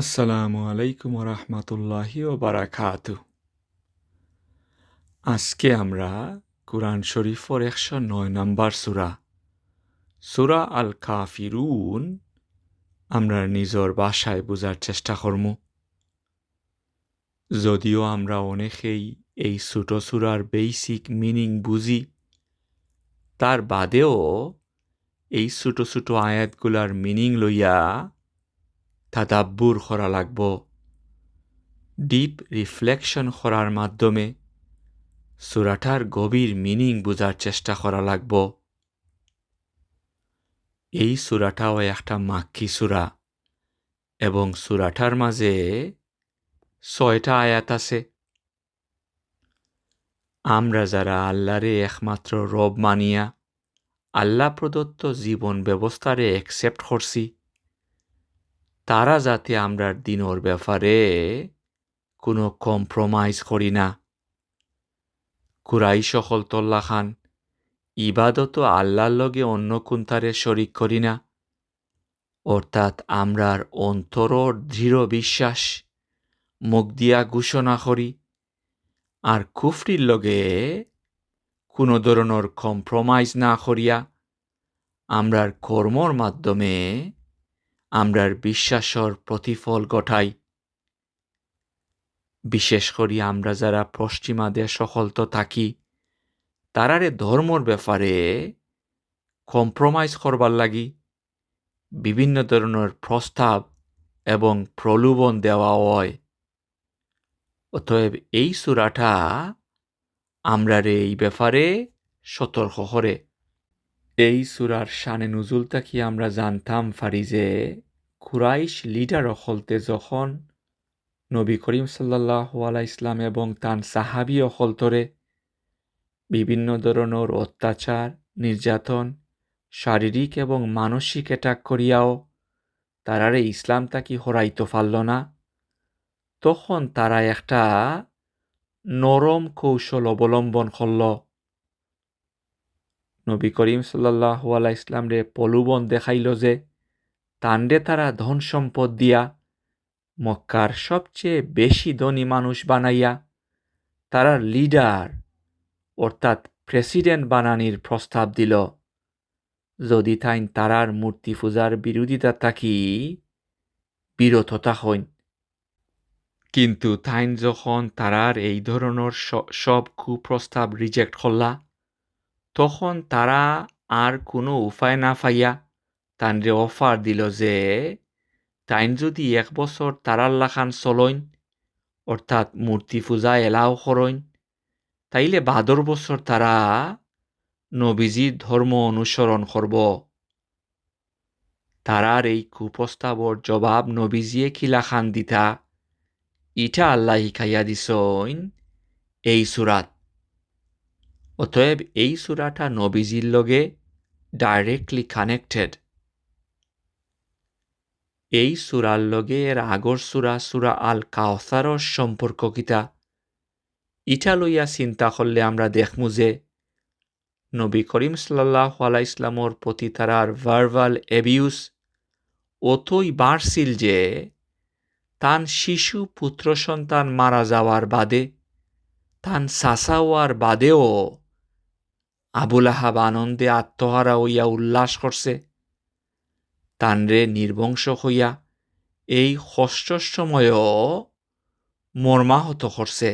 আসসালামু আলাইকুম রহমতুল্লাহি ও বারাকাতু। আজকে আমরা কুরআন শরীফের 109 নম্বর সূরা সূরা আল কাফিরুন আমরা নিজের ভাষায় বোঝার চেষ্টা করব। যদিও আমরা অনেকেই এই ছোট সূরার বেসিক মিনিং বুঝি, তার বাদেও এই ছোট ছোট আয়াতগুলার মিনিং লইয়া তাদাব্বুর করা লাগব। ডিপ রিফ্লেকশন করার মাধ্যমে সূরাটার গভীর মিনিং বোঝার চেষ্টা করা লাগব। এই সূরাটাও একটা মাক্কি সূরা এবং সূরাটার মাঝে 6টা আয়াত আছে। আমরা যারা আল্লাহরে একমাত্র রব মানিয়া আল্লাহ প্রদত্ত জীবন ব্যবস্থারে অ্যাকসেপ্ট করছি, তারা যাতে আমরার দিনের ব্যাপারে কোনো কম্প্রোমাইজ করি না। কুরাই সকল তল্লা খান ইবাদত আল্লাহর লগে অন্য কুন্তারে শরিক করি না, অর্থাৎ আমরার অন্তরর দৃঢ় বিশ্বাস মুখ দিয়া ঘোষণা করি আর কুফরির লগে কোনো ধরনের কম্প্রোমাইজ না করিয়া আমরার কর্মর মাধ্যমে আমরার বিশ্বাসর প্রতিফল ঘটাই। বিশেষ করি আমরা যারা পশ্চিমা দেশ সকলতো থাকি, তারারে ধর্মর ব্যাপারে কম্প্রোমাইজ করবার লাগি বিভিন্ন ধরনের প্রস্তাব এবং প্রলোভন দেওয়া হয়। অতএব এই সূরাটা আমরারে এই ব্যাপারে সতর্ক করে। এই সূরার শানে নুজুলটা কি আমরা জানতাম পারি যে কুরাইশ লিডার অকলতে যখন নবী করিম সাল্লাল্লাহু আলাইহি ইসলাম এবং তান সাহাবী অকলতরে বিভিন্ন ধরনের অত্যাচার, নির্যাতন, শারীরিক এবং মানসিক অ্যাটাক করিয়াও তারারে ইসলাম তাকি হরাইতে পারল না, তখন তারা একটা নরম কৌশল অবলম্বন করল। নবী করিম সাল্লাল্লাহু আলাইহি ইসলাম রে প্রলোভন দেখাইল যে তান্ডে তারা ধন সম্পদ দিয়া মক্কার সবচেয়ে বেশি ধনী মানুষ বানাইয়া তারার লিডার অর্থাৎ প্রেসিডেন্ট বানানির প্রস্তাব দিল, যদি তাইন তারার মূর্তি পূজার বিরোধিতা থাকি বিরত থাকেন। কিন্তু তাইন যখন তারার এই ধরনের সব কুপ্রস্তাব রিজেক্ট করলা, তখন তারা আর কোনো উপায় না পাইয়া তানরে অফার দিল যে তাইন যদি 1 বছর তারার লাখান চলইন, অর্থাৎ মূর্তি পূজা এলাও করইন, তাইলে বাদর বছর তারা নবীজির ধর্ম অনুসরণ করব। তারার এই কুপ্রস্তাবর জবাব নবীজিয়ে কিলাখান দিতা, ইটা আল্লাহ শিখাইয়া দিছইন এই সূরাত। অতএব এই সূরাটা নবীজির লগে ডাইরেক্টলি কানেক্টেড। এই সূরার লগে এর আগর সূরা আল কাউসারর সম্পর্ক কিতা, ইটা লইয়া চিন্তা করলে আমরা দেখমু যে নবী করিম সাল্লাল্লাহু আলাইহি ইসলামর প্রতি তারার ভার্বাল অ্যাবিউজ অতই বাড়ছিল যে তান শিশু পুত্র সন্তান মারা যাওয়ার বাদে, তান চাচা হওয়ার বাদেও আবুল আহাব আনন্দে আত্মহারা হইয়া উল্লাস করছে, তানরে নির্বংশ হইয়া এই কষ্টর সময়ও মর্মাহত করছে।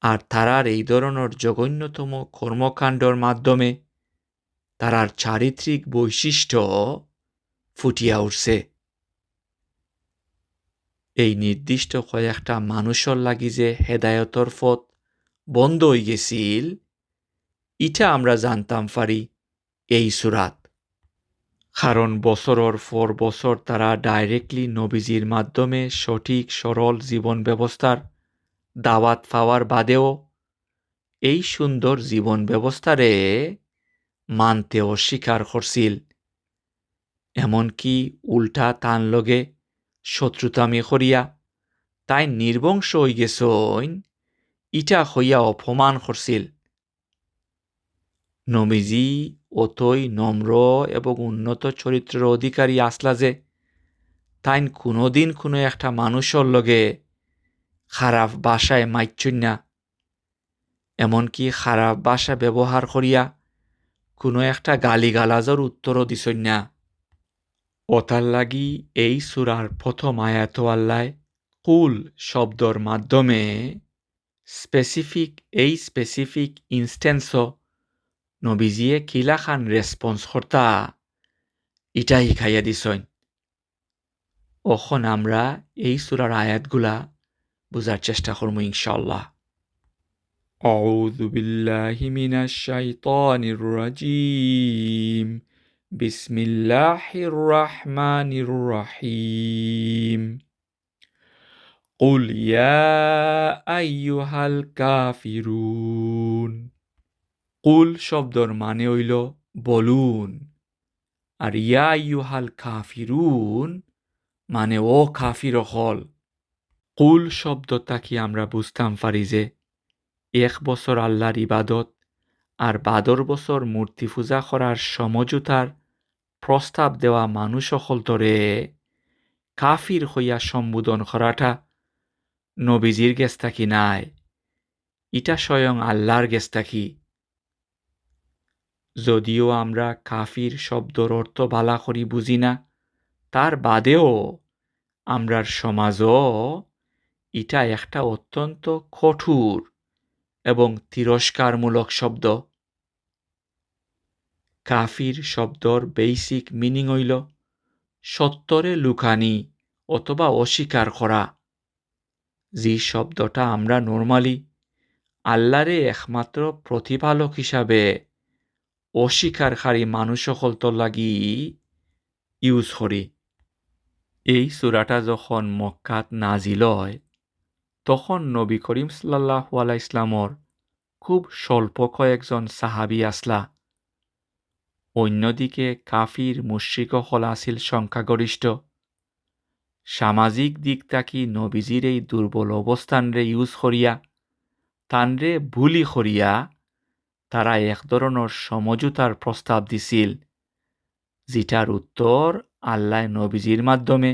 আর তারার এই ধরনের জঘন্যতম কর্মকাণ্ডর মাধ্যমে তারার চারিত্রিক বৈশিষ্ট্য ফুটিয়া উঠছে। এই নির্দিষ্ট কয়েকটা মানুষের লাগি যে হেদায়তর পথ বন্ধ হয়ে গেছিল, ইটা আমরা জানতাম পারি এই সূরাত। কারণ বছরের পর বছর তারা ডাইরেক্টলি নবীজির মাধ্যমে সঠিক সরল জীবন ব্যবস্থার দাওয়াত পাওয়ার বাদেও এই সুন্দর জীবন ব্যবস্থারে মানতে অস্বীকার করছিল। এমনকি উল্টা তান লগে শত্রুতামি করিয়া তাই নির্বংশ হয়ে গেছইন, ইটা হইয়া অপমান করছিল। নবীজি অতই নম্র এবং উন্নত চরিত্রের অধিকারী আসলা যে তাইন কোনোদিন কোনো একটা মানুষের লগে খারাপ ভাষায় মাইচ্ছুন না, এমনকি খারাপ ভাষা ব্যবহার করিয়া কোনো একটা গালিগালাজর উত্তরও দিছই না। ওতার লাগি এই সূরার প্রথম আয়াত আল্লাহ কুল শব্দর মাধ্যমে স্পেসিফিক ইনস্ট্যান্সও নবীজিয়ে কিলাখান রেসপন্স কর্তা ইটা শিখাইয়া দিছইন। ওখন আমরা এই সূরার আয়াতগুলা বুঝার চেষ্টা করবো ইনশাআল্লাহ। আউযু বিল্লাহি মিনাশ শাইতানির রাজীম। বিসমিল্লাহির রাহমানির রাহিম। কুল ইয়া আইয়ুহাল কাফিরুন। কুল শব্দর মানে হইল বলুন, আর ইয়া আইয়ুহাল কাফিরুন মানে ও কাফির হল। কুল শব্দটা কি আমরা বুঝতাম পারি যে 1 বছর আল্লাহর ইবাদত আর 12 বছর মূর্তি পূজা করার সমঝোতার প্রস্তাব দেওয়া মানুষ সকলতরে কাফির হইয়া সম্বোধন করাটা নবীজির গেছ থাকি নাই, ইটা স্বয়ং আল্লাহর গেছ থাকি। যদিও আমরা কাফির শব্দর অর্থ বালা করি বুঝি না, তার বাদেও আমরার সমাজও ইটা একটা অত্যন্ত কঠোর এবং তিরস্কারমূলক শব্দ। কাফির শব্দর বেসিক মিনিং হইল সত্যরে লুকানি অথবা অস্বীকার করা, যে শব্দটা আমরা নর্মালি আল্লাহরে একমাত্র প্রতিপালক হিসাবে অস্বীকারী মানুষ সকলতর লাগি ইউজ করি। এই সূরাটা যখন মক্কাত নাজিল হয় তখন নবী করিম সাল্লাল্লাহু আলাইহি ইসলামর খুব স্বল্প কয়েকজন সাহাবী আসলা। অন্যদিকে কাফির মুশরিক হল আছিল সংখ্যাগরিষ্ঠ। সামাজিক দিক থাকি নবীজির এই দুর্বল অবস্থানরে ইউজ করিয়া তানরে বুলি করিয়া তারা এক ধরনের সমঝোতার প্রস্তাব দিছিল, যেটার উত্তর আল্লাহ নবীজির মাধ্যমে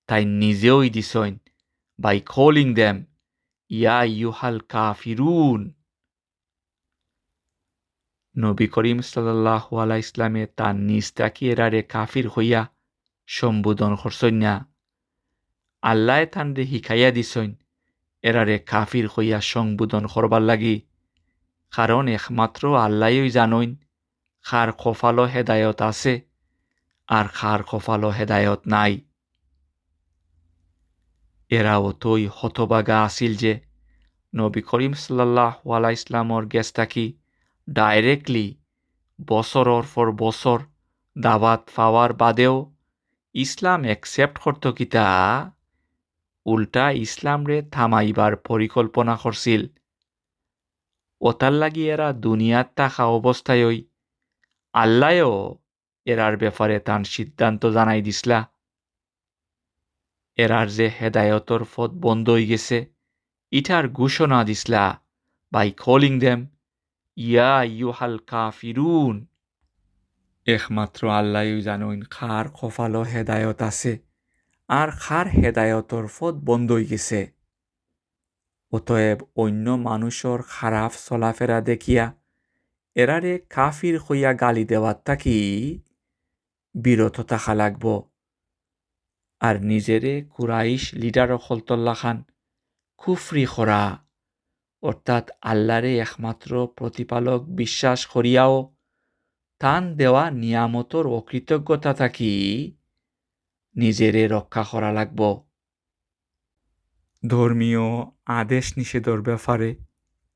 তাই নিজেই দিছইন বাই কলিং দেম ইয়া আইয়ুহাল কাফিরুন। নবী করিম সাল্লাল্লাহু আলাইহি ইসলামে তার নিজ থাকি এরারে কাফির হইয়া সম্বোধন করছইন না, আল্লাহ তানরে শিখাইয়া দিছইন এরারে কাফির হইয়া সম্বোধন করবার লাগি, কারণ একমাত্র আল্লাহই জানইন কার কপালও হেদায়ত আছে আর কার কপালও হেদায়ত নাই। এরা অতই হতবাগা আছিল যে নবী করিম সাল্লাল্লাহু আলাইহি ইসলামর গেছ থাকি ডাইরেক্টলি বছরের পর বছর দাওয়াত পাওয়ার বাদেও ইসলাম অ্যাকসেপ্ট করত কিতা, উল্টা ইসলামরে থামাইবার পরিকল্পনা করছিল। ওতার লাগি এরা দুনিয়াত থাকা অবস্থায়ই আল্লাহও এরার ব্যাপারে তার সিদ্ধান্ত জানাই দিসলা। এরার যে হেদায়তর পথ বন্ধ হয়ে গেছে ইটার ঘোষণা দিসলা বাই কলিং দেম ইয়া আইয়ুহাল কাফিরুন। একমাত্র আল্লাহই জানেন কার কপালও হেদায়ত আছে আর কার হেদায়তর পথ বন্ধ হয়ে গেছে। অতএব অন্য মানুষের খারাপ চলাফেরা দেখিয়া এরারে কাফির হইয়া গালি দেওয়ার থাকি বিরত থাকা লাগব, আর নিজেরে কুরাইশ লিডার খলতল্লা খান কুফরি করা অর্থাৎ আল্লাহরে একমাত্র প্রতিপালক বিশ্বাস করিয়াও তান দেওয়া নিয়ামতর অকৃতজ্ঞতা থাকি নিজেরে রক্ষা করা লাগব। ধর্মীয় আদেশ নিষেধর ব্যাপারে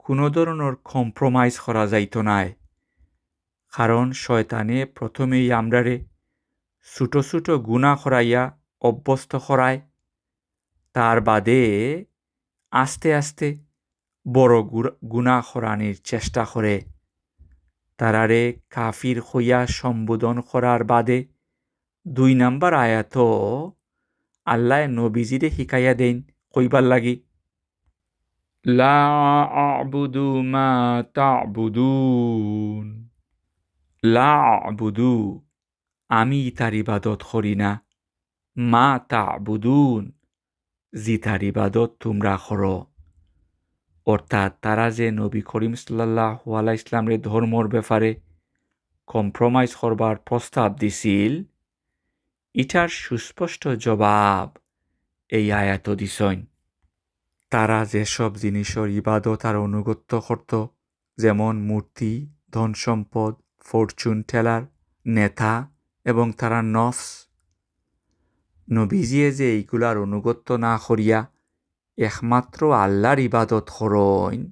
কোনো ধরনের কম্প্রোমাইজ করা যাইত নাই, কারণ শয়তানে প্রথমেই আমরারে ছোট ছোট গুনাহ করাইয়া অভ্যস্ত করায়, তার বাদে আস্তে আস্তে বড় গুনাহ করানির চেষ্টা করে। তারারে কাফির হইয়া সম্বোধন করার বাদে 2 নাম্বার আয়াত আল্লাহ নবীজিরে শিখাইয়া দেন কইবার লাগি লা আ'বুদু মা তা'বুদুন। লা আ'বুদু আমি তার ইবাদত করি না, মা তা'বুদুন, জিতার ইবাদত তোমরা করো। অর্থাৎ তারা যে নবী করিম সাল্লাল্লাহু আলাইহি ইসলামের ধর্মর ব্যাপারে কম্প্রোমাইজ করবার প্রস্তাব দিছিল, ইটার সুস্পষ্ট জবাব এই আয়াত দিছইন। তারা যেসব জিনিসের ইবাদত আর অনুগত্য করত, যেমন মূর্তি, ধন সম্পদ, ফরচুন টেলার, নেতা এবং তারা নফস, নবীজিয়ে যে এইগুলার অনুগত্য না করিয়া একমাত্র আল্লাহর ইবাদত করইন,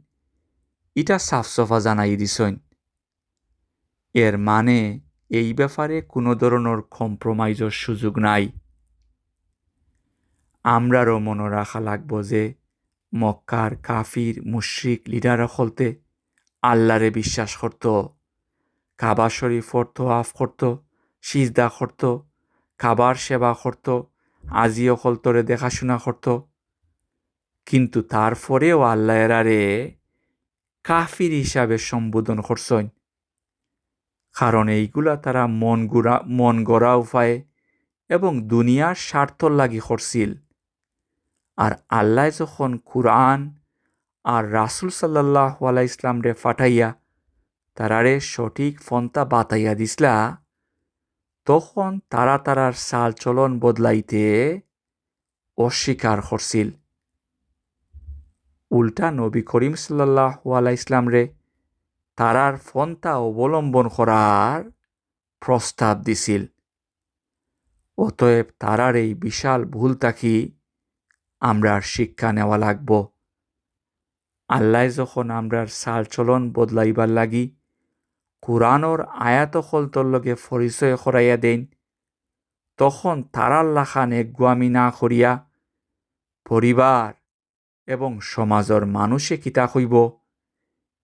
ইটা সাফসফা জানাই দিছইন। এর মানে এই ব্যাপারে কোনো ধরনের কম্প্রোমাইজের সুযোগ নাই। আমরারও মনে রাখা লাগব যে মক্কার কাফির মুশরিক লিডার হলতে আল্লাহরে বিশ্বাস করত, কাবা শরীফর তোয়াফ করত, সিজদা করত, কাবার সেবা করত, আজিও হলতরে দেখাশোনা করত, কিন্তু তারপরেও আল্লাহ এরারে কাফির হিসাবে সম্বোধন করছেন। কারণ এইগুলা তারা মন গড়া উপায়ে এবং দুনিয়ার স্বার্থর লাগি করছিল। আর আল্লাহ যখন কুরআন আর রাসূল সাল্লাল্লাহু আলাইহি ইসলামরে ফাটাইয়া তারারে সঠিক পন্থা বাতাইয়া দিসলা, তখন তারা তারার চাল চলন বদলাইতে অস্বীকার করছিল। উল্টা নবী করিম সাল্লাল্লাহু আলাইহি ইসলামরে তারার পন্থা অবলম্বন করার প্রস্তাব দিছিল। অতএব তারার এই বিশাল ভুল থাকি আমরার শিক্ষা নেওয়া লাগব। আল্লাহ যখন আমরার চাল চলন বদলাইবার লাগি কুরআনর আয়াত হলতর লগে পরিচয় করাইয়া দেন, তখন তারার লাখান একগুয়ামি না করিয়া পরিবার এবং সমাজের মানুষে কিতা হইব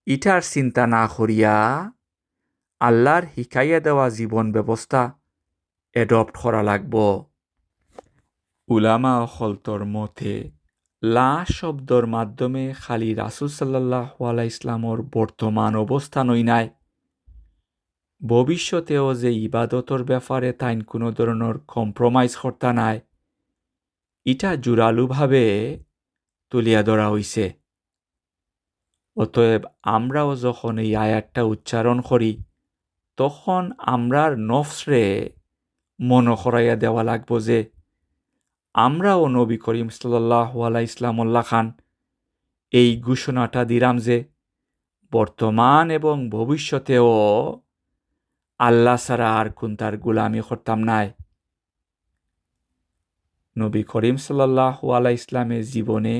ইটার চিন্তা না করিয়া আল্লাহর শিখাইয়া দেওয়া জীবন ব্যবস্থা এডপ্ট করা লাগব। উলামা হলতর মতে লা শব্দর মাধ্যমে খালি রাসূল সাল্লাল্লাহু আলাইহি ইসলামর বর্তমান অবস্থানই নাই, ভবিষ্যতেও যে ইবাদতর ব্যাপারে তাইন কোনো ধরনের কম্প্রোমাইজ করতা নাই, ইটা জোরালোভাবে তুলিয়া ধরা হইছে। অতএব আমরাও যখন এই আয়াতটা উচ্চারণ করি, তখন আমরার নফসরে মনে করাইয়া দেওয়া লাগব যে আমরাও নবী করিম সাল্লাল্লাহু আলাইহি ইসলামুল্লাহ খান এই ঘোষণাটা দিলাম যে বর্তমান এবং ভবিষ্যতেও আল্লাহ ছাড়া আর কোন তার গুলামি করতাম নাই। নবী করিম সাল্লাল্লাহু আলাইহি ইসলামের জীবনে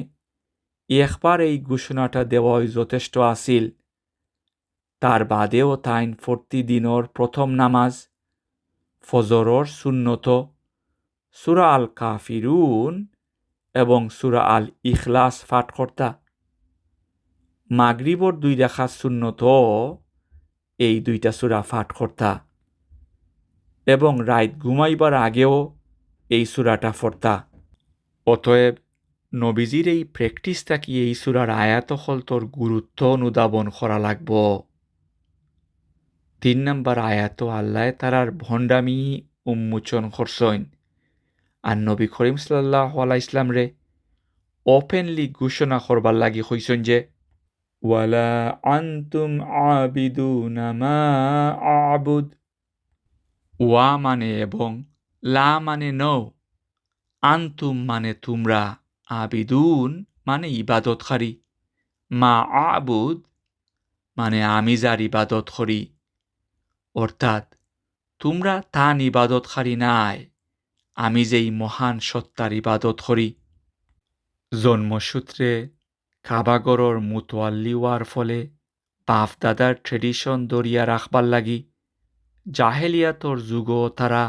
একবার এই ঘোষণাটা দেওয়াই যথেষ্ট আছিল। তার বাদেও তাইন প্রতিদিনর প্রথম নামাজ, ফজরর সুন্নত, সূরা আল কাফিরুন এবং সূরা আল ইখলাস পাঠ করতা। মাগরিবর 2 রাকাত সুন্নত এই 2টা সূরা পাঠ করতা এবং রাত ঘুমাইবার আগেও এই সূরাটা পড়তা। অতএব নবীজির এই প্র্যাকটিসটা কি এই সূরার আয়াত হলতর গুরুত্ব অনুধাবন করা লাগব। 3 নম্বর আয়াত আল্লাহ তারার ভণ্ডামি উন্মোচন করছেন আর নবী করিম সাল্লাল্লাহু আলাইহি ইসলামরে ওপেনলি ঘোষণা করবার লাগি কইছেন যে ওয়ালা আনতুম আবিদুনা মা আবুদ। ওয়া মানে এবং, লা মানে নও, আনতুম মানে তোমরা, আবিদুন মানে ইবাদতকারী, মা আবুদ মানে আমি যার ইবাদত করি, অর্থাৎ তোমরা তান ইবাদতকারী নাই, আমি যেই মহান সত্তার ইবাদত করি। জন্মসূত্রে কাবাগরর মুতোয়াল্লি হওয়ার ফলে বাপ দাদার ট্রেডিশন দরিয়া রাখবার লাগি জাহেলিয়াতর যুগও তারা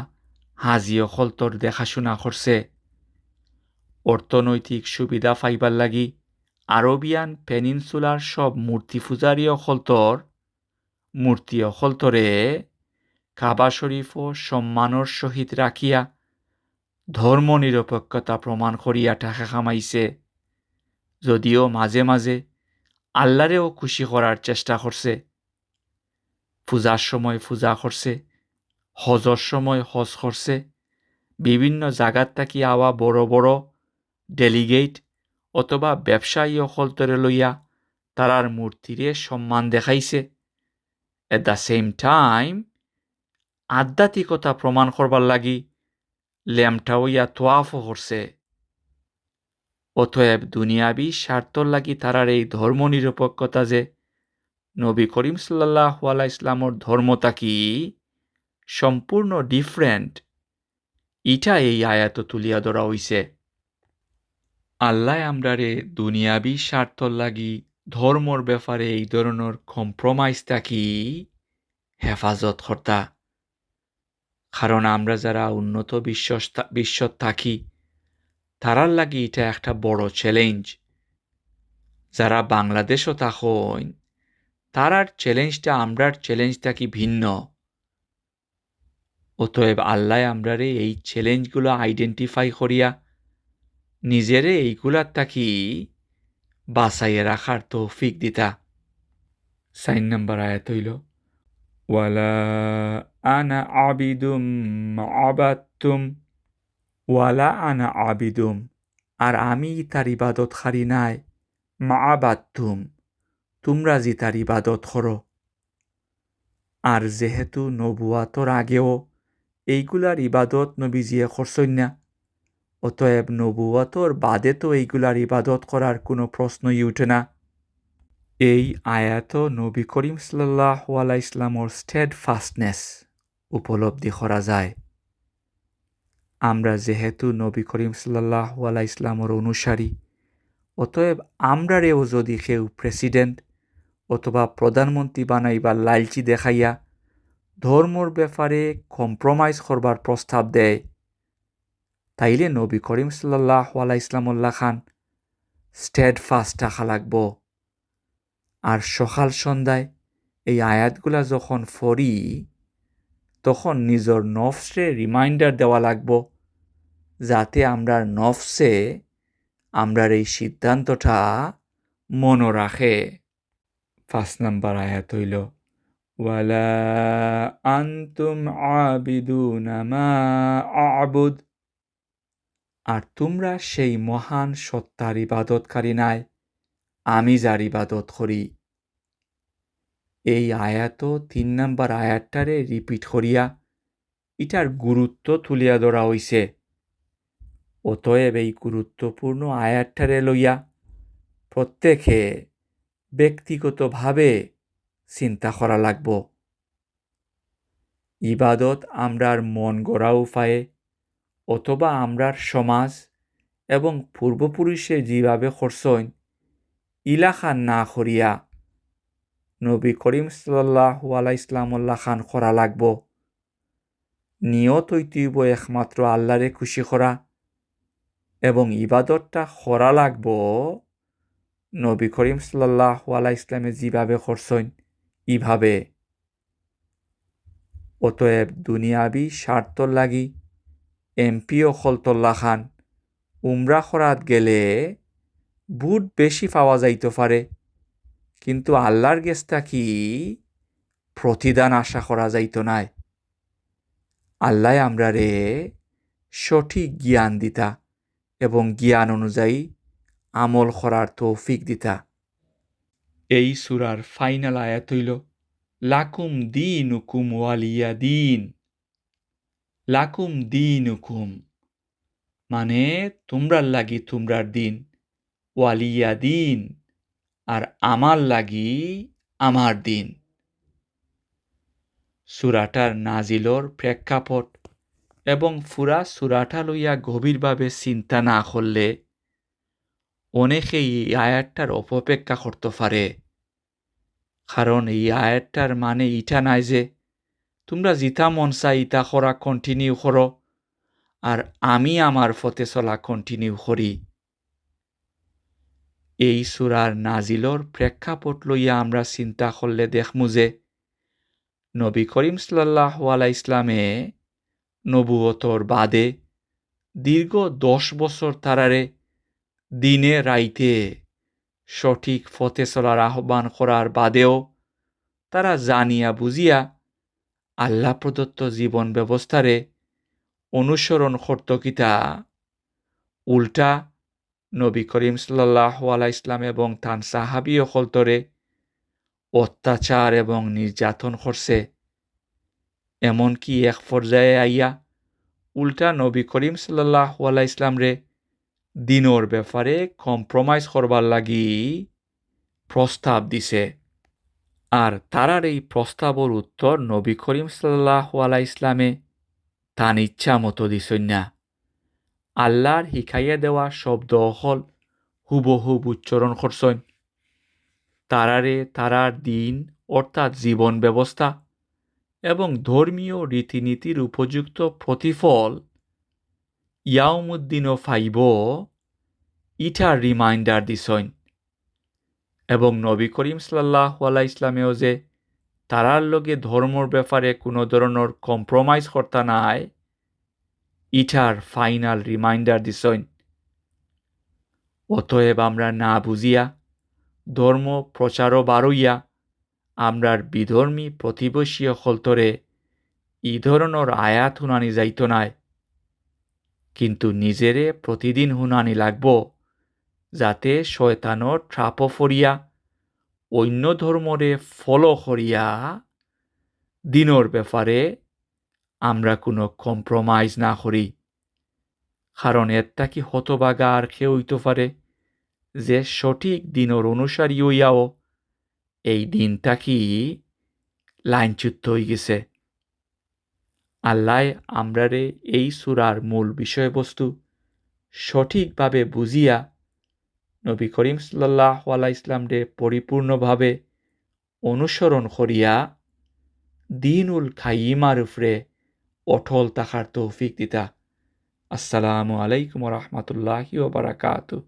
হাজি অখলতর দেখাশোনা করছে। অর্থনৈতিক সুবিধা পাইবার লাগি আরবিয়ান পেনিনসুলার সব মূর্তি পূজারী অখলতর মূর্তি অখলতরে কাবা শরীফও সম্মানর সহিত রাখিয়া ধর্মনিরপেক্ষতা প্রমাণ করিয়া টাকা কামাইছে, যদিও মাঝে মাঝে আল্লাহরেও খুশি করার চেষ্টা করছে। পূজার সময় পূজা করছে, হজর সময় হজ করছে, বিভিন্ন জায়গার থাকি আওয়া বড় বড় ডেলিগেট অথবা ব্যবসায়ী অকলতরে লইয়া তারার মূর্তিরে সম্মান দেখাইছে। এট দ্য সেম টাইম আধ্যাত্মিকতা প্রমাণ করবার লাগি ল্যাম্পটা হইয়া তোয়াফও করছে। অতএব দুনিয়াবি স্বার্থর লাগি তারার এই ধর্মনিরপেক্ষতা যে নবী করিম সাল্লাল্লাহু আলাইহি ইসলামর ধর্মতা কি সম্পূর্ণ ডিফারেন্ট, ইটা এই আয়াত তুলিয়া ধরা হইছে। আল্লাহ আমরারে দুনিয়াবি স্বার্থর লাগি ধর্মর ব্যাপারে এই ধরনের কম্প্রোমাইজ থাকি হেফাজত কর্তা। কারণ আমরা যারা উন্নত বিশ্বত থাকি তারার লাগি এটা একটা বড় চ্যালেঞ্জ। যারা বাংলাদেশও থাকেন তারার চ্যালেঞ্জটা আমরার চ্যালেঞ্জ থাকি ভিন্ন। অতএব আল্লাহ আমরারে এই চ্যালেঞ্জগুলো আইডেন্টিফাই করিয়া নিজেরে এইগুলার থাকি বাঁচাইয়ে রাখার তৌফিক দিতা। 4 নম্বর আয়াত হইল ওয়ালা আনা আবিদুম মা আবাদতুম, ওয়ালা আনা আবিদুম আর আমি তার ইবাদত খারি নাই, মা আবাদতুম তোমরা যে তার ইবাদত করো। আর যেহেতু নবুয়াতর আগেও এইগুলার ইবাদত নবীজিয়ে করছেন না, অতএব নবুয়াতর বাদে তো এইগুলার ইবাদত করার কোনো প্রশ্নই উঠে না। এই আয়াত নবী করিম সাল্লাল্লাহু আলাইহি ইসলামর স্টেডফাস্টনেস উপলব্ধি করা যায়। আমরা যেহেতু নবী করিম সাল্লাল্লাহু আলাইহি ইসলামর অনুসারী, অতএব আমরারেও যদি কেউ প্রেসিডেন্ট অথবা প্রধানমন্ত্রী বানাইবার লালচি দেখাইয়া ধর্মর ব্যাপারে কম্প্রোমাইজ করবার প্রস্তাব দেয়, তাইলে নবী করিম সাল্লাল্লাহু আলাইহি ইসলামুল্লাহ খান স্টেডফাস্ট থাকা লাগব। আর সকাল সন্ধ্যায় এই আয়াতগুলা যখন পড়ি তখন নিজের নফসে রিমাইন্ডার দেওয়া লাগব, যাতে আমরার নফসে আমরার এই সিদ্ধান্তটা মনে রাখে। 5 নম্বর আয়াত হইল ওয়ালা আনতুম আবিদুনা মা আ'বুদ, আর তোমরা সেই মহান সত্তার ইবাদতকারী নাই, আমি যার ইবাদত করি। এই আয়াত 3 নম্বর আয়াতটারে রিপিট করিয়া এটার গুরুত্ব তুলিয়া ধরা হইছে। অতএব এই গুরুত্বপূর্ণ আয়াতটারে লইয়া প্রত্যেকে ব্যক্তিগতভাবে চিন্তা করা লাগব। ইবাদত আমরার মন গড়া উপায়ে অথবা আমরার সমাজ এবং পূর্বপুরুষে যেভাবে করছেন ইলাখান না করিয়া নবী করিম সাল্লাল্লাহু আলাইহি ইসলামুল্লাহ খান করা লাগব। নিয়ত হইতেইব একমাত্র আল্লাহরে খুশি করা এবং ইবাদতটা করা লাগব নবী করিম সাল্লাল্লাহু আলাইহি ইসলামে যেভাবে করছেন ইভাবে। অতএব দুনিয়াবি স্বার্থর লাগি এমপিও খলতল্লা খান উমরা করাত গেলে বুট বেশি পাওয়া যাইতে পারে, কিন্তু আল্লাহর গেছটা কি প্রতিদান আশা করা যাইত নাই। আল্লাহ আমরারে সঠিক জ্ঞান দিতা এবং জ্ঞান অনুযায়ী আমল করার তৌফিক দিতা। এই সূরার ফাইনাল আয়াত হইল লাকুম দীনুকুম ওয়ালিয়া দীন। লাকুম দীনুকুম মানে তোমরার লাগি তোমরার দিন, ওয়ালিয়া দিন আর আমার লাগি আমার দিন। সূরাটার নাজিলর প্রেক্ষাপট এবং ফুরা সূরাটা লইয়া গভীরভাবে চিন্তা না করলে অনেকেই এই আয়াতটার অপেক্ষা করতে পারে। কারণ এই আয়াতটার মানে ইটা নাই যে তোমরা জিতা মন চাই ইটা করা কন্টিনিউ করো আর আমি আমার পথে চলা কন্টিনিউ করি। এই সূরার নাজিলর প্রেক্ষাপট লইয়া আমরা চিন্তা করলে দেখমু যে নবী করিম সাল্লাল্লাহু আলাইহি ইসলামে নবুয়তর বাদে দীর্ঘ 10 বছর তারারে দিনে রাইতে সঠিক পথে চলার আহ্বান করার বাদেও তারা জানিয়া বুঝিয়া আল্লাহ প্রদত্ত জীবন ব্যবস্থারে অনুসরণ করত কিতা উল্টা নবী করিম সাল্লাল্লাহু আলাইহি ইসলাম এবং তান সাহাবী অকলতরে অত্যাচার এবং নির্যাতন করছে। এমনকি এক পর্যায়ে আইয়া উল্টা নবী করিম সাল্লাল্লাহু আলাইহি ইসলাম রে দিনর ব্যাপারে কম্প্রোমাইজ করবার লাগি প্রস্তাব দিছে। আর তারার এই প্রস্তাবর উত্তর নবী করিম সাল্লাল্লাহু আলাইহি ইসলামে তান ইচ্ছা মতো দিছেন না। আল্লাহর শিখাইয়া দেওয়া শব্দ হল হুবহুব উচ্চারণ করছেন। তারারে তারার দিন অর্থাৎ জীবন ব্যবস্থা এবং ধর্মীয় রীতিনীতির উপযুক্ত প্রতিফল ইয়াউমুদ্দিনও ফাইব ইটার রিমাইন্ডার দিছেন। এবং নবী করিম সাল্লাল্লাহু আলাইহি ইসলামেও যে তারার লগে ধর্মর ব্যাপারে কোনো ধরনের কম্প্রোমাইজ করতা নাই ইটার ফাইনাল রিমাইন্ডার দিছেন। অতএব আমরা না বুঝিয়া ধর্ম প্রচারও বারইয়া আমরার বিধর্মী প্রতিবেশী হলতরে ই ধরনের আয়াত হুনানি যাইত নাই, কিন্তু নিজেরে প্রতিদিন হুনানি লাগব যাতে শয়তানর ট্রাপ ফরিয়া অন্য ধর্মরে ফলো করিয়া দিনর ব্যাপারে আমরা কোনো কম্প্রোমাইজ না করি। কারণ এরটা কি হতবাগা আর কেউ হইতে পারে যে সঠিক দিনর অনুসারী হইয়াও এই দিনটা কি লাইনচ্যুত হয়ে গেছে। আল্লাহ আমরারে এই সূরার মূল বিষয়বস্তু সঠিকভাবে বুঝিয়া নবী করিম সাল্লাল্লাহু আলাইহি ইসলামরে পরিপূর্ণভাবে অনুসরণ করিয়া দিনুল কাইয়িমার উপরে অটল থাকার তৌফিক দিতা। আসসালামু আলাইকুম ওয়া রাহমাতুল্লাহি ওয়া বারাকাতুহু।